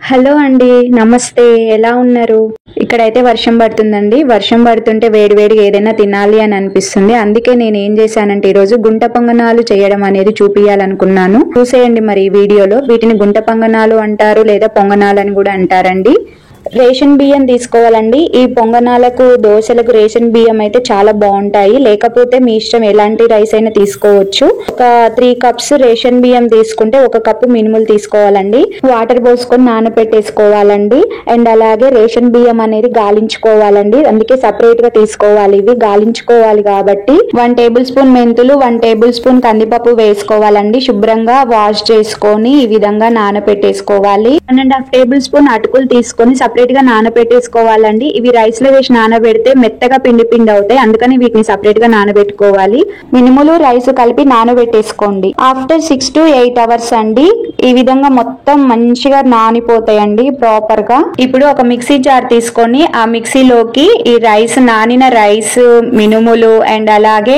Hello అండి, నమస్తే. ఎలా ఉన్నారు? ఇక్కడైతే వర్షం పడుతుందండి. వర్షం పడుతుంటే వేడివేడిగా ఏదైనా తినాలి అని అనిపిస్తుంది. అందుకే నేను ఏం చేశానంటే ఈరోజు గుంట పొంగనాలు చేయడం అనేది చూపియాలనుకున్నాను. చూసేయండి మరి ఈ వీడియోలో. వీటిని గుంట పొంగనాలు అంటారు, లేదా పొంగనాలు అని కూడా అంటారండి. రేషన్ బియ్యం తీసుకోవాలండి. ఈ పొంగనాలకు, దోశలకు రేషన్ బియ్యం అయితే చాలా బాగుంటాయి. లేకపోతే మీ ఇష్టం, ఎలాంటి రైస్ అయినా తీసుకోవచ్చు. ఒక 3 కప్స్ రేషన్ బియ్యం తీసుకుంటే 1 కప్పు మినుములు తీసుకోవాలండి. వాటర్ పోసుకొని నానబెట్టేసుకోవాలండి. అండ్ అలాగే రేషన్ బియ్యం అనేది గాలించుకోవాలండి. అందుకే సపరేట్ గా తీసుకోవాలి. ఇవి గాలించుకోవాలి కాబట్టి 1 టేబుల్ స్పూన్ మెంతులు, 1 టేబుల్ స్పూన్ కందిపప్పు వేసుకోవాలండి. శుభ్రంగా వాష్ చేసుకొని ఈ విధంగా నానబెట్టేసుకోవాలి. 1.5 టేబుల్ స్పూన్ అటుకులు తీసుకొని సపరేట్ గా నానబెట్టేసుకోవాలండి. ఇవి రైస్ లో వేసి నానబెడితే మెత్తగా పిండి అవుతాయి. అందుకని వీటిని సపరేట్ గా నానబెట్టుకోవాలి. మినుములు, రైస్ కలిపి నానబెట్టేసుకోండి. ఆఫ్టర్ 6 to 8 అవర్స్ అండి ఈ విధంగా మొత్తం మంచిగా నానిపోతాయండి ప్రాపర్ గా. ఇప్పుడు ఒక మిక్సీ జార్ తీసుకొని ఆ మిక్సీలోకి ఈ రైస్, నానిన రైస్, మినుములు అండ్ అలాగే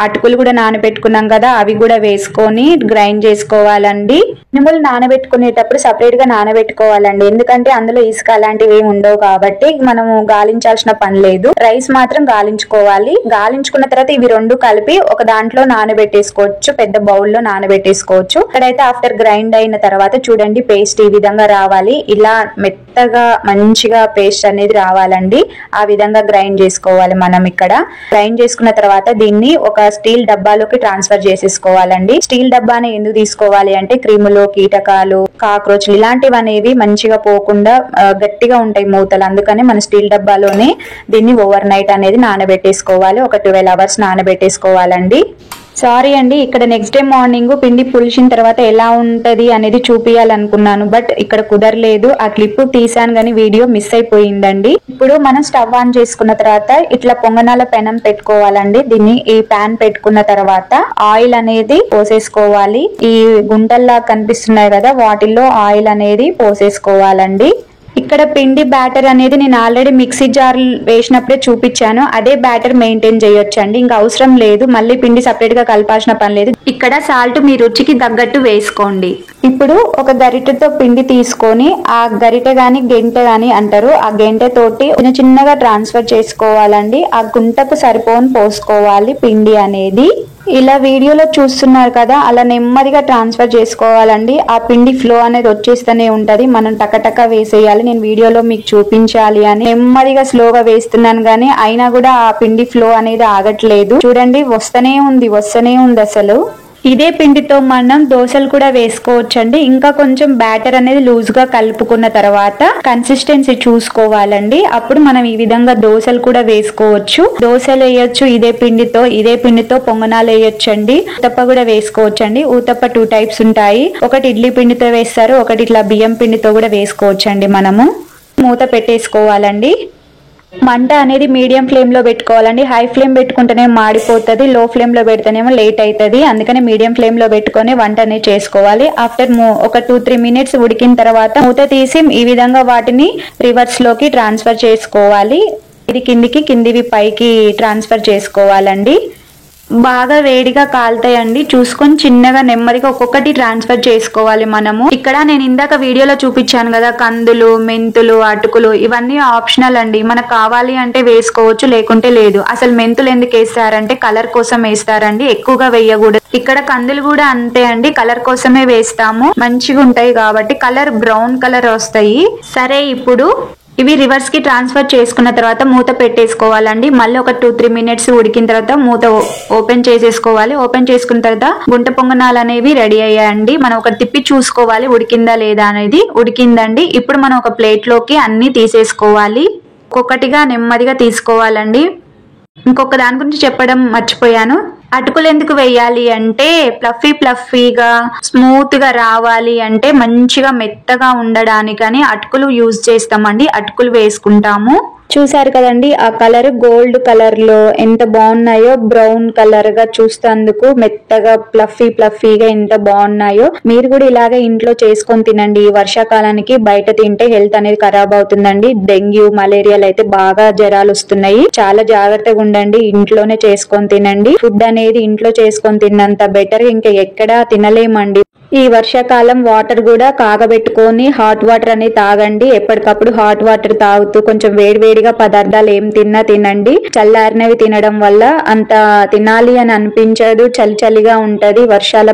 అటుకులు కూడా నానబెట్టుకున్నాం కదా, అవి కూడా వేసుకొని గ్రైండ్ చేసుకోవాలండి. మినుములు నానబెట్టుకునేటప్పుడు సపరేట్ గా నానబెట్టుకోవాలండి. ఎందుకంటే అందులో ఇసుక అలాంటివి ఏమి ఉండవు కాబట్టి మనము గాలించాల్సిన పని లేదు. రైస్ మాత్రం గాలించుకోవాలి. గాలించుకున్న తర్వాత ఇవి రెండు కలిపి ఒక దాంట్లో నానబెట్టేసుకోవచ్చు. పెద్ద బౌల్లో నానబెట్టేసుకోవచ్చు. ఇక్కడైతే ఆఫ్టర్ గ్రైండ్ అయిన తర్వాత చూడండి, పేస్ట్ ఈ విధంగా రావాలి. ఇలా మెత్తగా మంచిగా పేస్ట్ అనేది రావాలండి. ఆ విధంగా గ్రైండ్ చేసుకోవాలి. మనం ఇక్కడ గ్రైండ్ చేసుకున్న తర్వాత దీన్ని ఒక స్టీల్ డబ్బాలోకి ట్రాన్స్ఫర్ చేసేసుకోవాలండి. స్టీల్ డబ్బాని ఎందుకు తీసుకోవాలి అంటే క్రిములు, కీటకాలు, కాక్రోచ్లు ఇలాంటివి అనేవి మంచిగా పోకుండా గట్టిగా ఉంటాయి మూతలు. అందుకని మన స్టీల్ డబ్బాలోనే దీన్ని ఓవర్ నైట్ అనేది నానబెట్టేసుకోవాలి. ఒక 12 అవర్స్ నానబెట్టేసుకోవాలండి. సారీ అండి, ఇక్కడ నెక్స్ట్ డే మార్నింగ్ పిండి పులిసిన తర్వాత ఎలా ఉంటది అనేది చూపియాలనుకున్నాను. బట్ ఇక్కడ కుదరలేదు. ఆ క్లిప్ తీసాను కానీ వీడియో మిస్ అయిపోయిందండి. ఇప్పుడు మనం స్టవ్ ఆన్ చేసుకున్న తర్వాత ఇట్లా పొంగనాల పెనం పెట్టుకోవాలండి. దీన్ని ఈ ప్యాన్ పెట్టుకున్న తర్వాత ఆయిల్ అనేది పోసేసుకోవాలి. ఈ గుంటల్లా కనిపిస్తున్నాయి కదా, వాటిల్లో ఆయిల్ అనేది పోసేసుకోవాలండి. ఇక్కడ పిండి బ్యాటర్ అనేది నేను ఆల్రెడీ మిక్సీ జార్ వేసినప్పుడే చూపించాను. అదే బ్యాటర్ మెయింటైన్ చేయొచ్చు అండి. ఇంకా అవసరం లేదు, మళ్ళీ పిండి సపరేట్ గా కలపాల్సిన పని లేదు. ఇక్కడ సాల్ట్ మీ రుచికి తగ్గట్టు వేసుకోండి. ఇప్పుడు ఒక గరిటెతో పిండి తీసుకొని, ఆ గరిటె గాని గెంటె గాని అంటారు, ఆ గెంటె తోటి చిన్నగా ట్రాన్స్ఫర్ చేసుకోవాలండి. ఆ గుంటకు సరిపోని పోసుకోవాలి పిండి అనేది. ఇలా వీడియోలో చూస్తున్నారు కదా, అలా నెమ్మదిగా ట్రాన్స్ఫర్ చేసుకోవాలండి. ఆ పిండి ఫ్లో అనేది వచ్చేస్తూనే ఉంటది. మనం టకటక వేసేయాలి. నేను వీడియోలో మీకు చూపించాలి అని నెమ్మదిగా స్లోగా వేస్తున్నాను కానీ అయినా కూడా ఆ పిండి ఫ్లో అనేది ఆగట్లేదు. చూడండి, వస్తూనే ఉంది అసలు. ఇదే పిండితో మనం దోశలు కూడా వేసుకోవచ్చండి. ఇంకా కొంచెం బ్యాటర్ అనేది లూజ్ గా కలుపుకున్న తర్వాత కన్సిస్టెన్సీ చూసుకోవాలండి. అప్పుడు మనం ఈ విధంగా దోశలు కూడా వేసుకోవచ్చు. దోశలు వేయొచ్చు ఇదే పిండితో పొంగనాలు వేయొచ్చు అండి. ఊతప్ప కూడా వేసుకోవచ్చు అండి. ఊతప్ప 2 టైప్స్ ఉంటాయి. ఒకటి ఇడ్లీ పిండితో వేస్తారు, ఒకటి ఇట్లా బియ్యం పిండితో కూడా వేసుకోవచ్చు అండి. మనము మూత పెట్టేసుకోవాలండి. మంట అనేది మీడియం ఫ్లేమ్ లో పెట్టుకోవాలండి. హై ఫ్లేమ్ పెట్టుకుంటేనే మాడిపోతుంది, లో ఫ్లేమ్ లో పెడితేనేమో లేట్ అవుతుంది. అందుకని మీడియం ఫ్లేమ్ లో పెట్టుకొని వంట అనేది చేసుకోవాలి. ఆఫ్టర్ ఒక 2-3 మినిట్స్ ఉడికిన తర్వాత మూత తీసి ఈ విధంగా వాటిని రివర్స్ లోకి ట్రాన్స్ఫర్ చేసుకోవాలి. ఇది కిందివి పైకి ట్రాన్స్ఫర్ చేసుకోవాలండి. బాగా వేడిగా కాలుతాయండి. చూసుకొని చిన్నగా నెమ్మదిగా ఒక్కొక్కటి ట్రాన్స్ఫర్ చేసుకోవాలి మనము. ఇక్కడ నేను ఇందాక వీడియోలో చూపించాను కదా, కందులు, మెంతులు, అటుకులు ఇవన్నీ ఆప్షనల్ అండి. మనకు కావాలి అంటే వేసుకోవచ్చు, లేకుంటే లేదు. అసలు మెంతులు ఎందుకు వేస్తారంటే కలర్ కోసం వేస్తారండి, ఎక్కువగా వేయకూడదు. ఇక్కడ కందులు కూడా అంతే అండి, కలర్ కోసమే వేస్తాము. మంచిగా ఉంటాయి కాబట్టి కలర్ బ్రౌన్ కలర్ వస్తాయి. సరే, ఇప్పుడు ఇవి రివర్స్ కి ట్రాన్స్ఫర్ చేసుకున్న తర్వాత మూత పెట్టేసుకోవాలండి. మళ్ళీ ఒక 2-3 మినిట్స్ ఉడికిన తర్వాత మూత ఓపెన్ చేసేసుకోవాలి. ఓపెన్ చేసుకున్న తర్వాత గుంట పొంగనాలు అనేవి రెడీ అయ్యాయండి. మనం ఒక తిప్పి చూసుకోవాలి ఉడికిందా లేదా అనేది. ఉడికిందండి. ఇప్పుడు మనం ఒక ప్లేట్ లోకి అన్ని తీసేసుకోవాలి. ఒక్కొక్కటిగా నెమ్మదిగా తీసుకోవాలండి. ఇంకొక దాని గురించి చెప్పడం మర్చిపోయాను. అటుకులు ఎందుకు వేయాలి అంటే ఫ్లఫీగా స్మూత్ గా రావాలి అంటే, మంచిగా మెత్తగా ఉండడానికని అటుకులు యూజ్ చేస్తామండి. అటుకులు వేసుకుంటాము. చూసారు కదండి, ఆ కలర్ గోల్డ్ కలర్ లో ఎంత బాగున్నాయో. బ్రౌన్ కలర్ గా చూస్తేందుకు మెత్తగా ఫ్లఫీగా ఎంత బాగున్నాయో. మీరు కూడా ఇలాగే ఇంట్లో చేసుకొని తినండి. ఈ వర్షాకాలానికి బయట తింటే హెల్త్ అనేది ఖరాబ్ అవుతుందండి. డెంగ్యూ, మలేరియాలు అయితే బాగా జ్వరాలు వస్తున్నాయి. చాలా జాగ్రత్తగా ఉండండి. ఇంట్లోనే చేసుకొని తినండి. ఫుడ్ అనేది ఇంట్లో చేసుకొని తిన్నంత బెటర్ ఇంకా ఎక్కడా తినలేమండి. ఈ వర్షాకాలం వాటర్ కూడా కాగబెట్టుకొని హాట్ వాటర్ అనేది తాగండి. ఎప్పటికప్పుడు హాట్ వాటర్ తాగుతూ కొంచెం వేడివేడిగా పదార్థాలు ఏం తినండి. చల్లారినవి తినడం వల్ల అంత తినాలి అని అనిపించదు, చలి చలిగా ఉంటది వర్షాల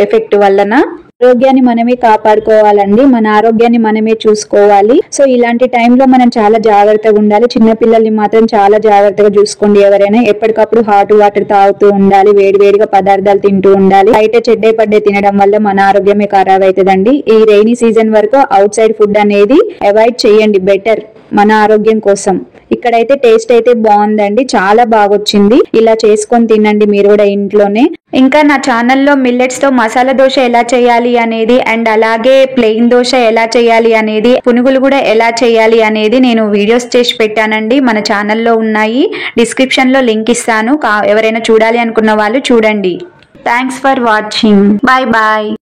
ఎఫెక్ట్ వలన. ఆరోగ్యాన్ని మనమే కాపాడుకోవాలండి, మన ఆరోగ్యాన్ని మనమే చూసుకోవాలి. సో ఇలాంటి టైంలో మనం చాలా జాగ్రత్తగా ఉండాలి. చిన్నపిల్లల్ని మాత్రం చాలా జాగ్రత్తగా చూసుకోండి. ఎవరైనా ఎప్పటికప్పుడు హాట్ వాటర్ తాగుతూ ఉండాలి, వేడివేడిగా పదార్థాలు తింటూ ఉండాలి. బయట చెడ్డే పడ్డే తినడం వల్ల మన ఆరోగ్యమే ఖరాబ్ అవుతుందండి. ఈ రైనీ సీజన్ వరకు అవుట్ సైడ్ ఫుడ్ అనేది అవాయిడ్ చేయండి, బెటర్ మన ఆరోగ్యం కోసం. ఇక్కడైతే టేస్ట్ అయితే బాగుందండి, చాలా బాగొచ్చింది. ఇలా చేసుకొని తినండి మీరు కూడా ఇంట్లోనే. ఇంకా నా ఛానల్లో మిల్లెట్స్ తో మసాలా దోశ ఎలా చేయాలి అనేది, అండ్ అలాగే ప్లెయిన్ దోశ ఎలా చేయాలి అనేది, పునుగులు కూడా ఎలా చేయాలి అనేది నేను వీడియోస్ చేసి పెట్టానండి. మన ఛానల్లో ఉన్నాయి, డిస్క్రిప్షన్ లో లింక్ ఇస్తాను. ఎవరైనా చూడాలి అనుకున్న వాళ్ళు చూడండి. Thanks for watching. Bye bye.